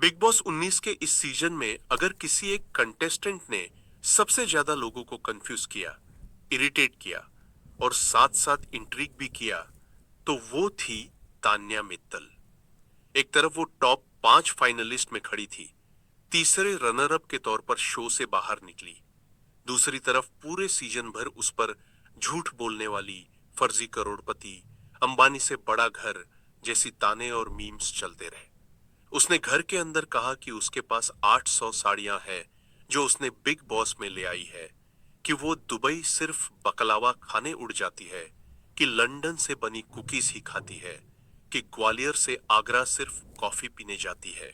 Big boss 19 के इस season में अगर किसी एक कंटेस्टेंट ने सबसे ज्यादा लोगों को कंफ्यूज किया, इरिटेट किया और साथ साथ इंट्रिग भी किया, तो वो थी तान्या मित्तल। एक तरफ वो टॉप 5 फाइनलिस्ट में खड़ी थी, तीसरे रनर अप के तौर पर शो से बाहर निकली। दूसरी तरफ पूरे सीजन भर उस पर झूठ बोलने वाली, फर्जी करोड़पति, अंबानी से बड़ा घर जैसी ताने और मीम्स चलते रहे। उसने घर के अंदर कहा कि उसके पास 800 साड़ियां हैं जो उसने बिग बॉस में ले आई है, कि वो दुबई सिर्फ बकलावा खाने उड़ जाती है, कि लंदन से बनी कुकीज ही खाती है, कि ग्वालियर से आगरा सिर्फ कॉफी पीने जाती है,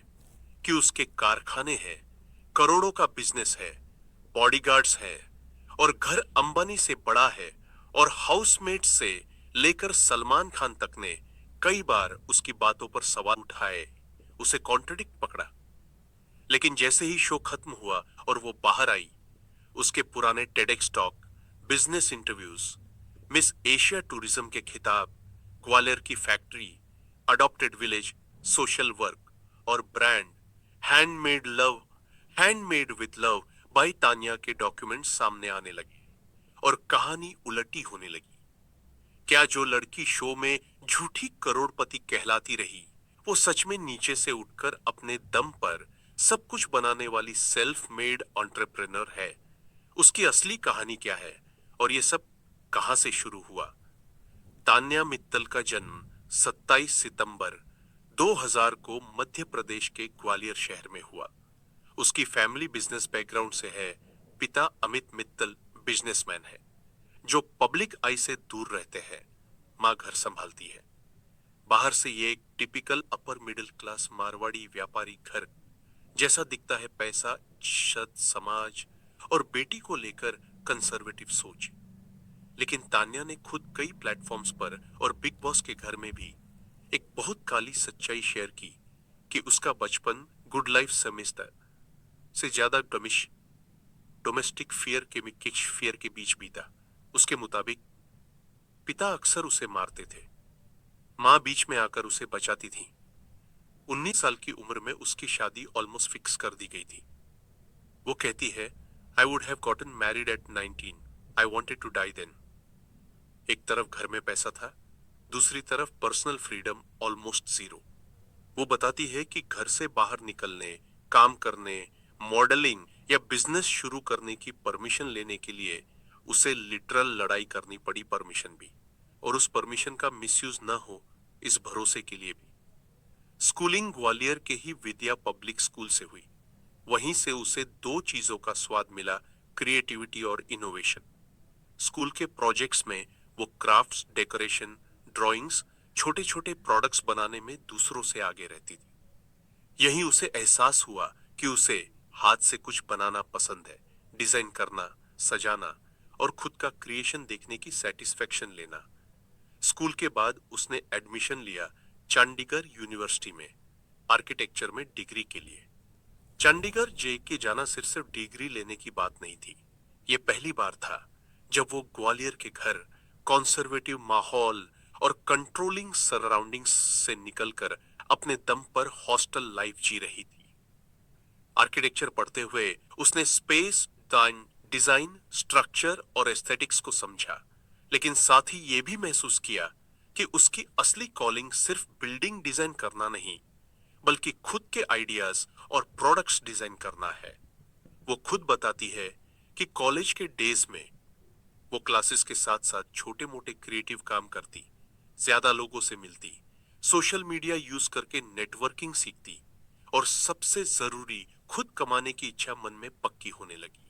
कि उसके कारखाने हैं, करोड़ों का बिजनेस है, बॉडीगार्ड्स हैं और घर अंबानी से बड़ा है, और हाउसमेट से लेकर सलमान खान तक ने कई बार उसकी बातों पर सवाल उठाए, उसे कॉन्ट्रडिक्ट पकड़ा। लेकिन जैसे ही शो खत्म हुआ और वो बाहर आई, उसके पुराने TEDx talk, business interviews, Miss Asia tourism के खिताब, ग्वालियर की factory, adopted village, social work और brand handmade love, handmade with love by Tanya के डॉक्यूमेंट सामने आने लगे और कहानी उलटी होने लगी। क्या जो लड़की शो में झूठी करोड़पति कहलाती रही, वो सच में नीचे से उठकर अपने दम पर सब कुछ बनाने वाली सेल्फ मेड एंटरप्रेन्योर है? उसकी असली कहानी क्या है और ये सब कहां से शुरू हुआ? तान्या मित्तल का जन्म 27 सितंबर 2000 को मध्य प्रदेश के ग्वालियर शहर में हुआ। उसकी फैमिली बिजनेस बैकग्राउंड से है। पिता अमित मित्तल बिजनेसमैन है जो पब्लिक आई से दूर रहते हैं। मां घर संभालती है। बाहर से ये एक typical upper middle class Marwari व्यापारी घर जैसा दिखता है। पैसा, इज्जत, समाज और बेटी को लेकर कंजर्वेटिव सोच। लेकिन तान्या ने खुद कई प्लेटफॉर्म्स पर और बिग बॉस के घर में भी एक बहुत काली सच्चाई शेयर की कि उसका बचपन गुड लाइफ सेमेस्टर से ज्यादा डोमेस्टिक फियर के बीच बीता। उसके मुताबिक पिता अक्सर उसे मारते थे, मां बीच में आकर उसे बचाती थी। 19 साल की उम्र में उसकी शादी ऑलमोस्ट फिक्स कर दी गई थी। वो कहती है, I would have gotten married at 19, I wanted to die then. एक तरफ घर में पैसा था, दूसरी तरफ पर्सनल फ्रीडम ऑलमोस्ट जीरो। वो बताती है कि घर से बाहर निकलने, काम करने, मॉडलिंग या बिजनेस शुरू करने की परमिशन लेने के लिए उसे लिटरल लड़ाई करनी पड़ी, परमिशन भी, और उस परमिशन का मिसयूज ना हो इस भरोसे के लिए भी। स्कूलिंग ग्वालियर के ही विद्या पब्लिक स्कूल से हुई। वहीं से उसे दो चीजों का स्वाद मिला, क्रिएटिविटी और इनोवेशन। स्कूल के प्रोजेक्ट्स में वो क्राफ्ट्स, डेकोरेशन, ड्राइंग्स, छोटे छोटे प्रोडक्ट्स बनाने में दूसरों से आगे रहती थी। यहीं उसे एहसास हुआ कि उसे हाथ से कुछ बनाना पसंद है, डिजाइन करना, सजाना और खुद का क्रिएशन देखने की सेटिस्फेक्शन लेना। स्कूल के बाद उसने एडमिशन लिया चंडीगढ़ यूनिवर्सिटी में, आर्किटेक्चर में डिग्री के लिए। चंडीगढ़ जेके जाना सिर्फ डिग्री लेने की बात नहीं थी। यह पहली बार था जब वो ग्वालियर के घर, कॉन्सर्वेटिव माहौल और कंट्रोलिंग सराउंडिंग्स से निकलकर अपने दम पर हॉस्टल लाइफ जी रही थी। आर्किटेक्चर पढ़ते हुए उसने स्पेस डिजाइन, स्ट्रक्चर और एस्थेटिक्स को समझा, लेकिन साथ ही यह भी महसूस किया कि उसकी असली कॉलिंग सिर्फ बिल्डिंग डिजाइन करना नहीं, बल्कि खुद के आइडियाज और प्रोडक्ट्स डिजाइन करना है। वो खुद बताती है कि कॉलेज के डेज में वो क्लासेस के साथ साथ छोटे मोटे क्रिएटिव काम करती, ज्यादा लोगों से मिलती, सोशल मीडिया यूज करके नेटवर्किंग सीखती और सबसे जरूरी, खुद कमाने की इच्छा मन में पक्की होने लगी।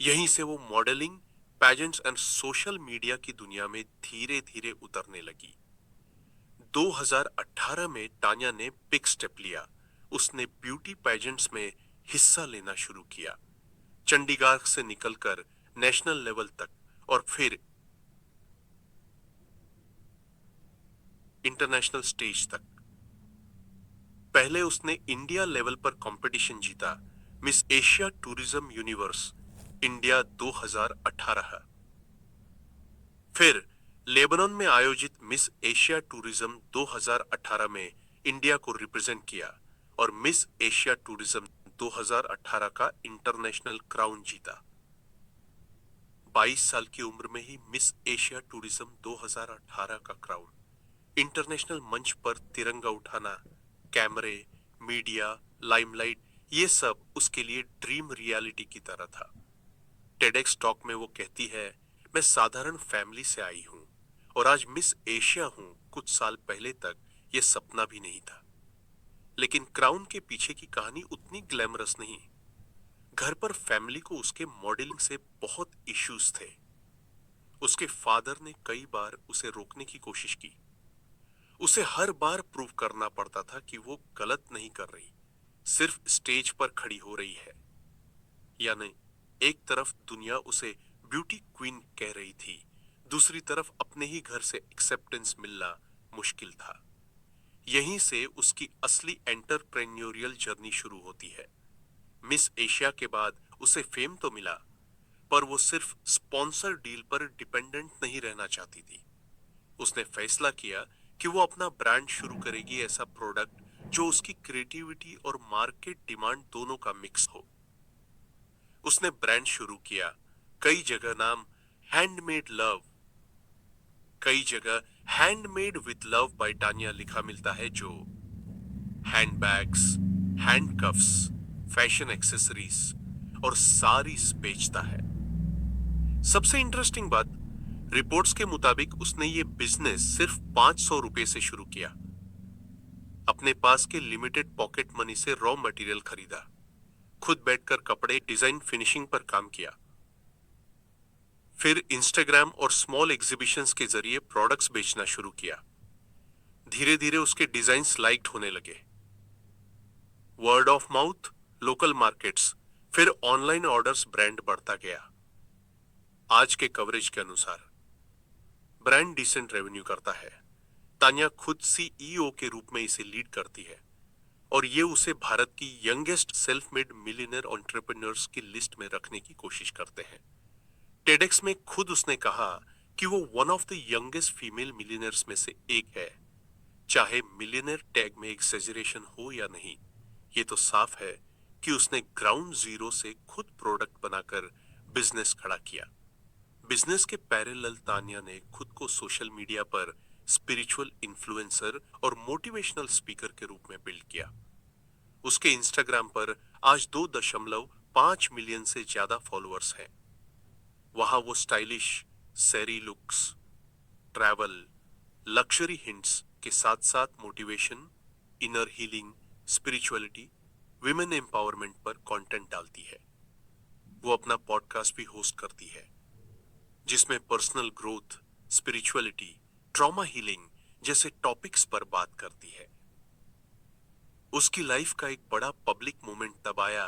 यहीं से वो modelling, pageants and social media की दुनिया में धीरे धीरे उतरने लगी। 2018 में तान्या ने बिग स्टेप लिया। उसने ब्यूटी पैजेंट्स में हिस्सा लेना शुरू किया, चंडीगढ़ से निकलकर नेशनल लेवल तक और फिर इंटरनेशनल स्टेज तक। पहले उसने इंडिया लेवल पर कंपटीशन जीता, miss Asia tourism universe India 2018। फिर लेबनान में आयोजित मिस एशिया टूरिज्म 2018 में इंडिया को रिप्रेजेंट किया और मिस एशिया टूरिज्म 2018 का इंटरनेशनल क्राउन जीता। 22 साल की उम्र में ही मिस एशिया टूरिज्म 2018 का क्राउन। इंटरनेशनल मंच पर तिरंगा उठाना, कैमरे, मीडिया, लाइमलाइट, ये सब उसके लिए ड्रीम रियलिटी की तरह था। टेडेक्स टॉक में वो कहती है, मैं साधारण फैमिली से आई हूं और आज मिस एशिया हूं। कुछ साल पहले तक ये सपना भी नहीं था। लेकिन क्राउन के पीछे की कहानी उतनी ग्लैमरस नहीं। घर पर फैमिली को उसके मॉडलिंग से बहुत इश्यूज थे। उसके फादर ने कई बार उसे रोकने की कोशिश की। उसे हर बार प्रूव करना पड़ता था कि वो गलत नहीं कर रही, सिर्फ स्टेज पर खड़ी हो रही है। यानी एक तरफ दुनिया उसे ब्यूटी क्वीन कह रही थी, दूसरी तरफ अपने ही घर से एक्सेप्टेंस मिलना मुश्किल था। यहीं से उसकी असली एंटरप्रेन्योरियल जर्नी शुरू होती है। मिस एशिया के बाद उसे फेम तो मिला, पर वो सिर्फ स्पॉन्सर डील पर डिपेंडेंट नहीं रहना चाहती थी। उसने फैसला किया कि वो अपना ब्रांड शुरू करेगी, ऐसा प्रोडक्ट जो उसकी क्रिएटिविटी और मार्केट डिमांड दोनों का मिक्स हो। उसने ब्रांड शुरू किया। कई जगह नाम हैंडमेड लव, कई जगह handmade with love by Tania लिखा मिलता है, जो हैंडबैग्स, हैंडकफ्स, फैशन एक्सेसरीज और साड़ीज बेचता है। सबसे इंटरेस्टिंग बात, रिपोर्ट्स के मुताबिक उसने ये बिजनेस सिर्फ 500 रुपए से शुरू किया। अपने पास के लिमिटेड पॉकेट मनी से रॉ मटेरियल खरीदा, खुद बैठकर कपड़े डिजाइन फिनिशिंग पर काम किया। फिर इंस्टाग्राम और स्मॉल एग्जीबिशंस के जरिए प्रोडक्ट्स बेचना शुरू किया। धीरे धीरे उसके डिजाइन्स लाइक्ड होने लगे। Word of mouth, local markets, फिर ऑनलाइन ऑर्डर्स, ब्रांड बढ़ता गया। आज के कवरेज के अनुसार ब्रांड डिसेंट रेवेन्यू करता है। तान्या खुद सीईओ के रूप में इसे लीड करती है और ये उसे भारत की youngest self made millionaire entrepreneurs की लिस्ट में रखने की कोशिश करते हैं। टेडेक्स में खुद उसने कहा कि वो one of the youngest female millionaires में से एक है। चाहे मिलियनेयर टैग में एक्सेजरेशन हो या नहीं, ये तो साफ है कि उसने ग्राउंड जीरो से खुद प्रोडक्ट बनाकर बिजनेस खड़ा किया। बिजनेस के पैरेलल तान्या ने खुद को सोशल मीडिया पर स्पिरिचुअल इन्फ्लुएंसर और मोटिवेशनल स्पीकर के रूप में बिल्ड किया। उसके इंस्टाग्राम पर आज 2.5 मिलियन से ज्यादा फॉलोअर्स हैं। वहां वो स्टाइलिश सैरी लुक्स, ट्रैवल, लग्जरी हिंट्स के साथ साथ motivation, inner healing, spirituality, women empowerment पर कंटेंट डालती है। वो अपना पॉडकास्ट भी होस्ट करती है, जिसमें personal growth, spirituality, trauma healing जैसे टॉपिक्स पर बात करती है। उसकी लाइफ का एक बड़ा पब्लिक मोमेंट तब आया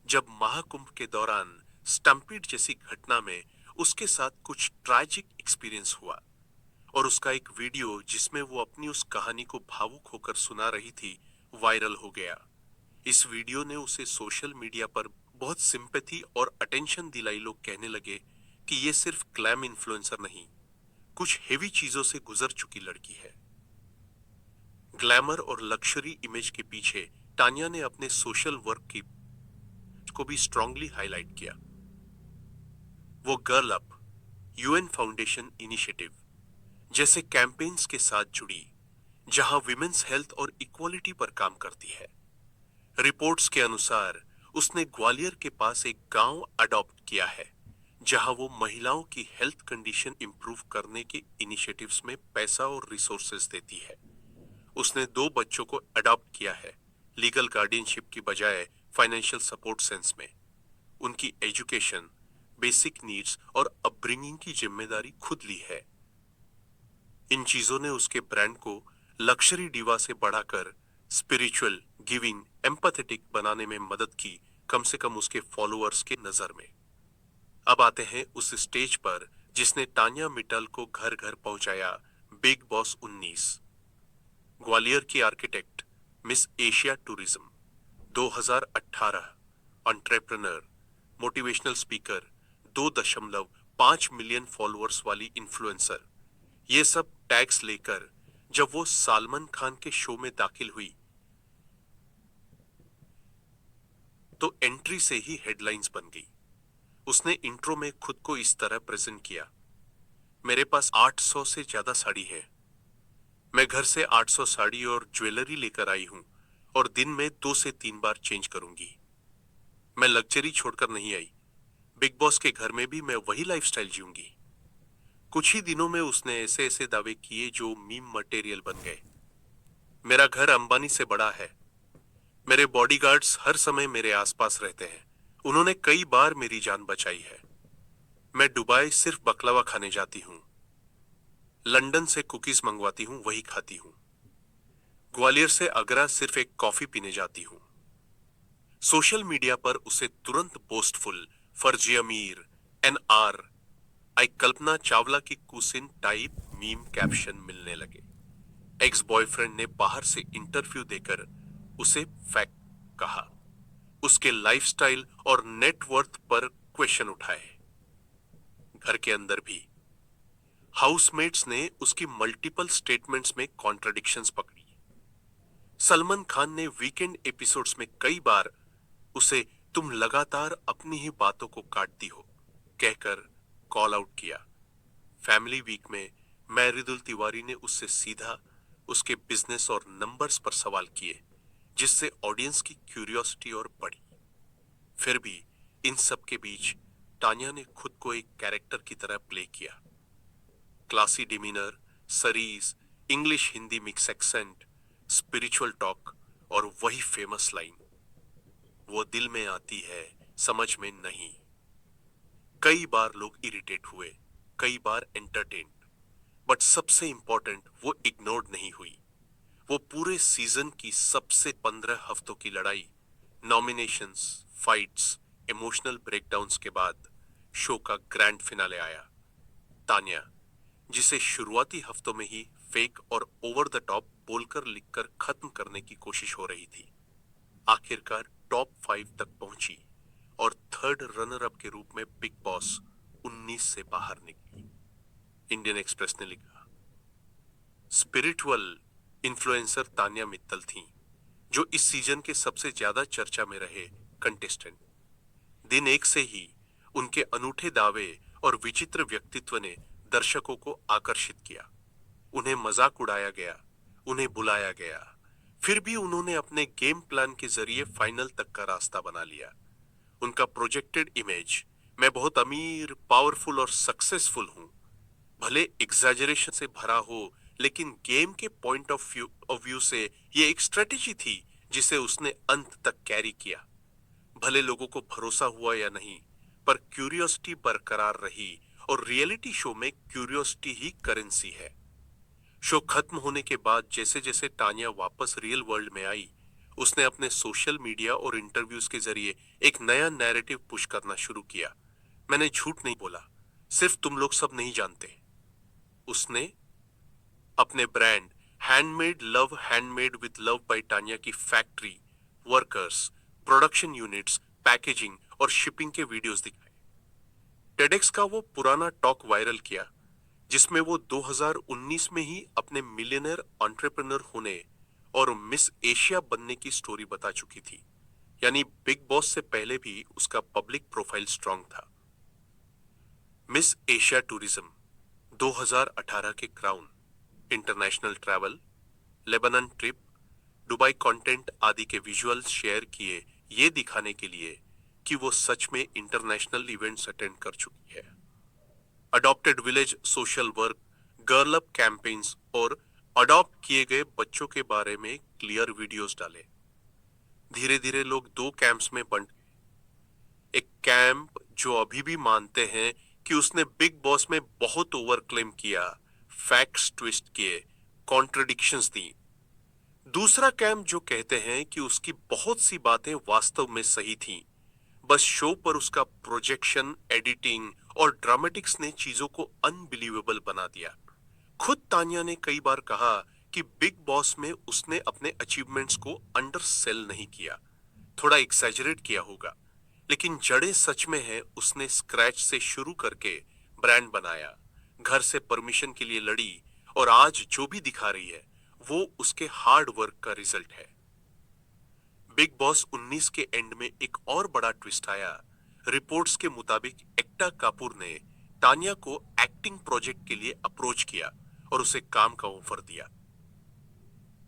जब महाकुंभ के दौरान स्टम्पीड जैसी घटना में उसके साथ कुछ ट्रैजिक एक्सपीरियंस हुआ और उसका एक वीडियो जिसमें वो अपनी उस कहानी को भावुक होकर सुना रही थी, वायरल हो गया। इस वीडियो ने उसे सोशल मीडिया पर बहुत सिंपैथी और अटेंशन दिलाई। लोग कहने लगे कि ये सिर्फ ग्लैम इन्फ्लुएंसर नहीं, कुछ हेवी चीजों से गुजर चुकी लड़की है। ग्लैमर और लक्जरी इमेज के पीछे टान्या ने अपने सोशल वर्क की को भी स्ट्रांगली हाईलाइट किया। वो girl up, UN foundation initiative जैसे कैंपेन्स के साथ जुड़ी, जहां विमेन्स हेल्थ और इक्वालिटी पर काम करती है। रिपोर्ट्स के अनुसार उसने ग्वालियर के पास एक गांव अडॉप्ट किया है, जहां वो महिलाओं की हेल्थ कंडीशन इंप्रूव करने के इनिशिएटिव्स में पैसा और रिसोर्सेज देती है। उसने 2 बच्चों को अडॉप्ट किया है, लीगल गार्डियनशिप की बजाय फाइनेंशियल सपोर्ट सेंस में। उनकी एजुकेशन, बेसिक नीड्स और अपब्रिंगिंग की जिम्मेदारी खुद ली है। इन चीजों ने उसके ब्रांड को लक्जरी डिवा से बढ़ाकर स्पिरिचुअल, गिविंग, एम्पैथेटिक बनाने में मदद की, कम से कम उसके फॉलोअर्स के नजर में। अब आते हैं उस स्टेज पर जिसने टान्या मित्तल को घर घर पहुंचाया, बिग बॉस 19। ग्वालियर की architect, miss Asia tourism 2018, entrepreneur, motivational speaker, 2.5 million followers वाली इन्फ्लुएंसर, ये सब टैग्स लेकर जब वो सलमान खान के शो में दाखिल हुई, तो एंट्री से ही हेडलाइंस बन गई। उसने इंट्रो में खुद को इस तरह प्रेजेंट किया, मेरे पास 800 से ज्यादा साड़ी है, मैं घर से 800 साड़ी और ज्वेलरी लेकर आई हूं और दिन में 2 से 3 बार चेंज करूंगी। मैं लग्जरी छोड़कर नहीं आई, बिग बॉस के घर में भी मैं वही लाइफस्टाइल जीऊंगी। कुछ ही दिनों में उसने ऐसे ऐसे दावे किए जो मीम मटेरियल बन गए। मेरा घर अंबानी से बड़ा है, मेरे बॉडीगार्ड्स हर समय मेरे आसपास रहते हैं, उन्होंने कई बार मेरी जान बचाई है। मैं दुबई सिर्फ बकलावा खाने जाती हूँ, लंदन से कुकीज मंगवाती हूँ, वही खाती हूँ। ग्वालियर से आगरा सिर्फ एक कॉफी पीने जाती हूँ। सोशल मीडिया पर उसे तुरंत पोस्टफुल, फर्जी अमीर, NR, आई कल्पना चावला की कुसिन टाइप मीम कैप्शन मिलने लगे। एक्स बॉयफ्रेंड ने बाहर से इंटरव्यू देकर उसे फैक्ट कहा, उसके लाइफस्टाइल और नेटवर्थ पर क्वेश्चन उठाए। घर के अंदर भी हाउसमेट्स ने उसकी मल्टीपल स्टेटमेंट्स में कॉन्ट्रडिक्शंस पकड़ी। सलमान खान ने वीकेंड एपिसोड्स में कई बार उसे तुम लगातार अपनी ही बातों को काटती हो कहकर कॉल आउट किया। फैमिली वीक में मैरिदुल तिवारी ने उससे सीधा उसके बिजनेस और नंबर्स पर सवाल किए, जिससे ऑडियंस की क्यूरियोसिटी और बढ़ी। फिर भी इन सब के बीच तान्या ने खुद को एक कैरेक्टर की तरह प्ले किया। Classy demeanour, sarees, English Hindi mix accent, spiritual talk और वही फेमस लाइन, वो दिल में आती है समझ में नहीं। कई बार लोग इरिटेट हुए, कई बार एंटरटेन्ड, बट सबसे इंपॉर्टेंट वो इग्नोर्ड नहीं हुई। वो पूरे सीजन की सबसे 15 हफ्तों की लड़ाई, नॉमिनेशंस, फाइट्स, इमोशनल ब्रेकडाउन्स के बाद शो का ग्रैंड फिनाले आया। तान्या, जिसे शुरुआती हफ्तों में ही फेक और ओवर द टॉप बोलकर लिखकर खत्म करने की कोशिश हो रही थी, आखिरकार टॉप 5 तक पहुंची और थर्ड रनर अप के रूप में बिग बॉस 19 से बाहर निकली। इंडियन एक्सप्रेस ने लिखा, स्पिरिचुअल इन्फ्लुएंसर तान्या मित्तल थीं, जो इस सीजन के सबसे ज्यादा चर्चा में रहे कंटेस्टेंट। दिन एक से ही उनके अनूठे दावे और विचित्र व्यक्तित्व ने दर्शकों को आकर्षित किया। उन्हें मजाक उड़ाया गया, उन्हें बुलाया गया, फिर भी उन्होंने अपने गेम प्लान के जरिए फाइनल तक का रास्ता बना लिया। उनका प्रोजेक्टेड इमेज, मैं बहुत अमीर, पावरफुल और सक्सेसफुल हूं, भले एग्जैजरेशन से भरा हो, लेकिन गेम के पॉइंट ऑफ व्यू से ये एक स्ट्रेटेजी थी जिसे उसने अंत तक कैरी किया। भले लोगों को भरोसा हुआ या नहीं, पर क्यूरियोसिटी बरकरार रही और रियलिटी शो में क्यूरियोसिटी ही करेंसी है। शो खत्म होने के बाद जैसे जैसे तान्या वापस रियल वर्ल्ड में आई, उसने अपने सोशल मीडिया और इंटरव्यूज के जरिए एक नया नैरेटिव पुश करना शुरू किया। मैंने झूठ नहीं बोला, सिर्फ तुम लोग सब नहीं जानते। उसने अपने brand handmade with love by Tanya की factory, workers, production units, packaging और शिपिंग के वीडियोस दिखाए। टेडेक्स का वो पुराना टॉक वायरल किया जिसमें वो 2019 में ही अपने मिलियनर एंटरप्रेन्योर होने और मिस एशिया बनने की स्टोरी बता चुकी थी। यानी बिग बॉस से पहले भी उसका पब्लिक प्रोफाइल स्ट्रांग था। मिस एशिया टूरिज्म, 2018 के crown, international travel, Lebanon trip, Dubai content आदि के विजुअल्स शेयर किए ये दिखाने के लिए कि वो सच में इंटरनेशनल इवेंट्स अटेंड कर चुकी है। Adopted village social work, girl up campaigns और अडॉप्ट किए गए बच्चों के बारे में क्लियर वीडियोस डाले। धीरे धीरे लोग दो कैंप्स में बंट गए। एक कैंप जो अभी भी मानते हैं कि उसने बिग बॉस में बहुत ओवर क्लेम किया, फैक्ट्स ट्विस्ट किए, कॉन्ट्रडिक्शंस दी। दूसरा कैंप जो कहते हैं कि उसकी बहुत सी बातें वास्तव में सही थीं, बस शो पर उसका प्रोजेक्शन, एडिटिंग और ड्रामेटिक्स ने चीजों को अनबिलीवेबल बना दिया। खुद तान्या ने कई बार कहा कि बिग बॉस में उसने अपने अचीवमेंट्स को अंडर सेल नहीं किया, थोड़ा एक्सैजरेट किया होगा, लेकिन जड़ें सच में है उसने स्क्रैच से शुरू करके ब्रांड बनाया, घर से परमिशन के लिए लड़ी और आज जो भी दिखा रही है वो उसके हार्ड वर्क का रिजल्ट है। बिग बॉस 19 के एंड में एक और बड़ा ट्विस्ट आया। रिपोर्ट्स के मुताबिक एकता कपूर ने तान्या को एक्टिंग प्रोजेक्ट के लिए अप्रोच किया और उसे काम का ऑफर दिया।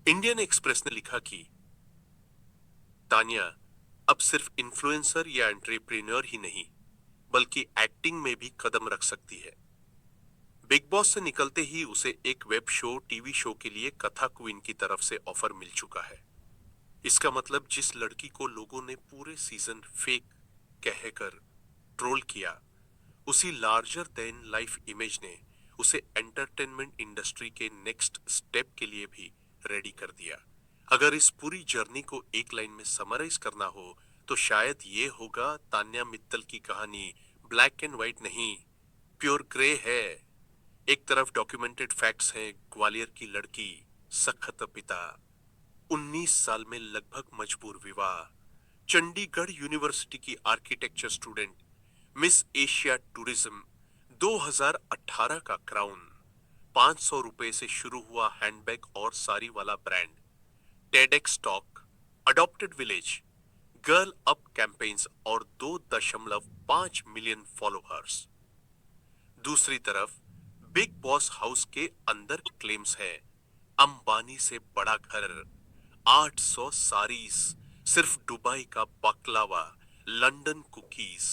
इंडियन एक्सप्रेस ने लिखा कि तान्या अब सिर्फ इन्फ्लुएंसर या एंटरप्रेन्योर ही नहीं, बल्कि एक्टिंग में भी कदम रख सकती है। बिग बॉस से निकलते ही उसे एक वेब शो, टीवी शो के लिए कथा क्वीन की तरफ से ऑफर मिल चुका है। इसका मतलब जिस लड़की को लोगों ने पूरे सीजन फेक कहकर ट्रोल किया, उसी लार्जर देन लाइफ इमेज ने उसे एंटरटेनमेंट इंडस्ट्री के नेक्स्ट स्टेप के लिए भी रेडी कर दिया। अगर इस पूरी जर्नी को एक लाइन में समराइज करना हो तो शायद ये होगा, तान्या मित्तल की कहानी ब्लैक एंड व्हाइट नहीं, प्योर ग्रे है। एक तरफ डॉक्यूमेंटेड फैक्ट्स हैं, ग्वालियर की लड़की, सख्त पिता, 19 साल में लगभग मजबूर विवाह, चंडीगढ़ यूनिवर्सिटी की architecture student, miss Asia tourism, 2018 का क्राउन, 500 रुपए से शुरू हुआ हैंडबैग और साड़ी वाला brand, TEDx talk, adopted village, girl up campaigns और 2.5 मिलियन फॉलोअर्स। दूसरी तरफ बिग बॉस हाउस के अंदर क्लेम्स है, अंबानी से बड़ा घर, 800 साड़ीज, सिर्फ दुबई का baklava, London cookies,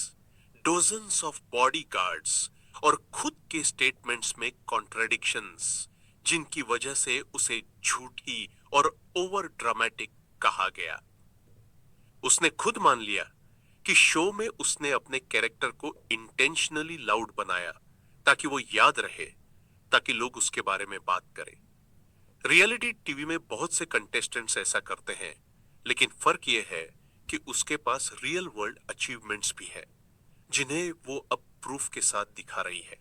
dozens of bodyguards और खुद के स्टेटमेंट्स में कॉन्ट्रडिक्शंस, जिनकी वजह से उसे झूठी और ओवर ड्रामेटिक कहा गया। उसने खुद मान लिया कि शो में उसने अपने कैरेक्टर को इंटेंशनली लाउड बनाया ताकि वो याद रहे, ताकि लोग उसके बारे में बात करें। रियलिटी टीवी में बहुत से कंटेस्टेंट्स ऐसा करते हैं, लेकिन फर्क यह है कि उसके पास रियल वर्ल्ड अचीवमेंट्स भी है, जिन्हें वो अब प्रूफ के साथ दिखा रही है।